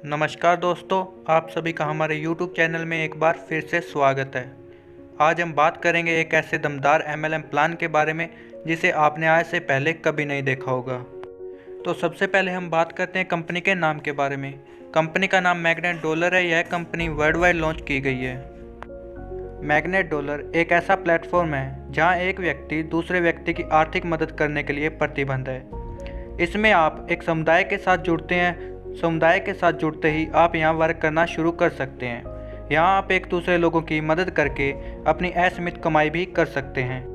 नमस्कार दोस्तों, आप सभी का हमारे YouTube चैनल में एक बार फिर से स्वागत है। आज हम बात करेंगे एक ऐसे दमदार MLM प्लान के बारे में जिसे आपने आज से पहले कभी नहीं देखा होगा। तो सबसे पहले हम बात करते हैं कंपनी के नाम के बारे में। कंपनी का नाम मैग्नेट डॉलर है। यह कंपनी वर्ल्ड वाइड लॉन्च की गई है। मैग्नेट डॉलर एक ऐसा प्लेटफॉर्म है जहां एक व्यक्ति दूसरे व्यक्ति की आर्थिक मदद करने के लिए प्रतिबद्ध है। इसमें आप एक समुदाय के साथ जुड़ते हैं। समुदाय के साथ जुड़ते ही आप यहाँ वर्क करना शुरू कर सकते हैं। यहाँ आप एक दूसरे लोगों की मदद करके अपनी असीमित कमाई भी कर सकते हैं।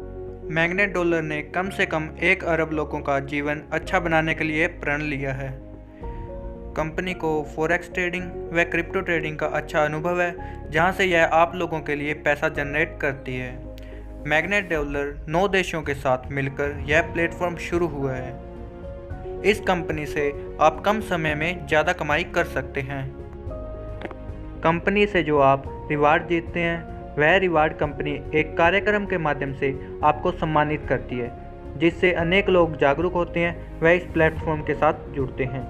मैग्नेट डॉलर ने कम से कम 1 अरब लोगों का जीवन अच्छा बनाने के लिए प्रण लिया है। कंपनी को फॉरेक्स ट्रेडिंग व क्रिप्टो ट्रेडिंग का अच्छा अनुभव है, जहाँ से यह आप लोगों के लिए पैसा जनरेट करती है। मैग्नेट डॉलर 9 देशों के साथ मिलकर यह प्लेटफॉर्म शुरू हुआ है। इस कंपनी से आप कम समय में ज़्यादा कमाई कर सकते हैं। कंपनी से जो आप रिवार्ड जीतते हैं, वह रिवार्ड कंपनी एक कार्यक्रम के माध्यम से आपको सम्मानित करती है, जिससे अनेक लोग जागरूक होते हैं, वह इस प्लेटफॉर्म के साथ जुड़ते हैं।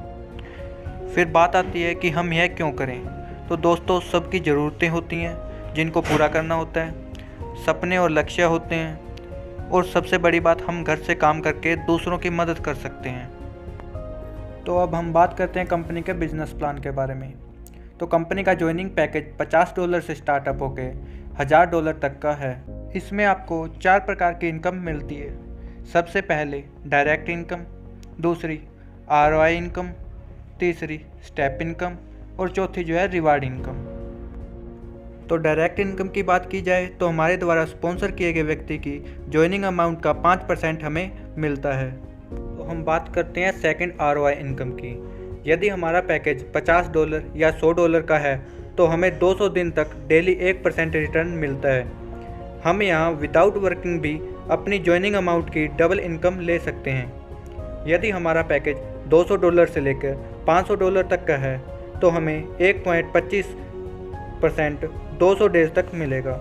फिर बात आती है कि हम यह क्यों करें। तो दोस्तों, सबकी ज़रूरतें होती हैं जिनको पूरा करना होता है, सपने और लक्ष्य होते हैं, और सबसे बड़ी बात, हम घर से काम करके दूसरों की मदद कर सकते हैं। तो अब हम बात करते हैं कंपनी के बिजनेस प्लान के बारे में। तो कंपनी का ज्वाइनिंग पैकेज $50 से स्टार्टअप होकर $1000 तक का है। इसमें आपको 4 प्रकार की इनकम मिलती है। सबसे पहले डायरेक्ट इनकम, दूसरी ROI इनकम, तीसरी स्टेप इनकम और चौथी जो है रिवार्ड इनकम। तो डायरेक्ट इनकम की बात की जाए तो हमारे द्वारा स्पॉन्सर किए गए व्यक्ति की ज्वाइनिंग अमाउंट का 5% हमें मिलता है। तो हम बात करते हैं सेकंड ROI इनकम की। यदि हमारा पैकेज $50 या $100 का है तो हमें 200 दिन तक डेली 1% रिटर्न मिलता है। हम यहाँ विदाउट वर्किंग भी अपनी ज्वाइनिंग अमाउंट की डबल इनकम ले सकते हैं। यदि हमारा पैकेज $200 से लेकर $500 तक का है तो हमें 1.25% 200 डेज तक मिलेगा।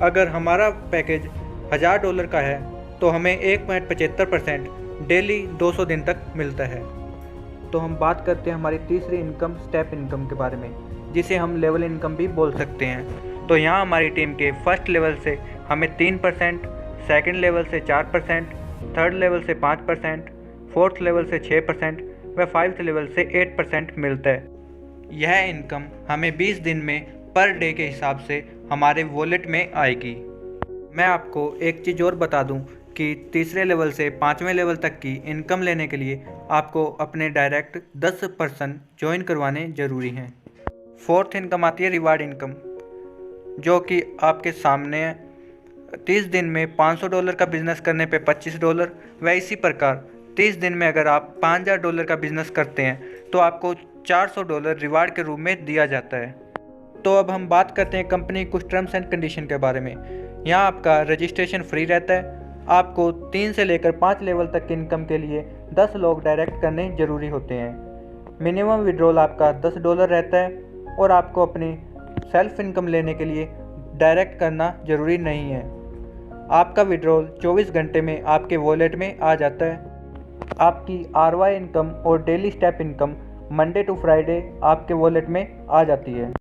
अगर हमारा पैकेज $1000 का है तो हमें 1.75% डेली 200 दिन तक मिलता है। तो हम बात करते हैं हमारी तीसरी इनकम स्टेप इनकम के बारे में, जिसे हम लेवल इनकम भी बोल सकते हैं। तो यहाँ हमारी टीम के फर्स्ट लेवल से हमें 3%, सेकंड लेवल से 4%, थर्ड लेवल से 5%, फोर्थ लेवल से 6% व 5th लेवल से 8% मिलता है। यह इनकम हमें 20 दिन में पर डे के हिसाब से हमारे वॉलेट में आएगी। मैं आपको एक चीज़ और बता दूं कि तीसरे लेवल से 5वें लेवल तक की इनकम लेने के लिए आपको अपने डायरेक्ट 10 पर्सन ज्वाइन करवाने ज़रूरी हैं। फोर्थ इनकम आती है रिवार्ड इनकम, जो कि आपके सामने है। 30 दिन में $500 का बिज़नेस करने पे $25 व इसी प्रकार 30 दिन में अगर आप $5000 का बिज़नेस करते हैं तो आपको $400 रिवार्ड के रूप में दिया जाता है। तो अब हम बात करते हैं कंपनी कुछ टर्म्स एंड कंडीशन के बारे में। यहाँ आपका रजिस्ट्रेशन फ्री रहता है। आपको 3 से लेकर 5 लेवल तक की इनकम के लिए 10 लोग डायरेक्ट करने ज़रूरी होते हैं। मिनिमम विड्रॉल आपका $10 रहता है और आपको अपनी सेल्फ इनकम लेने के लिए डायरेक्ट करना ज़रूरी नहीं है। आपका विड्रॉल 24 घंटे में आपके वॉलेट में आ जाता है। आपकी ROI इनकम और daily step income Monday to Friday आपके वॉलेट में आ जाती है।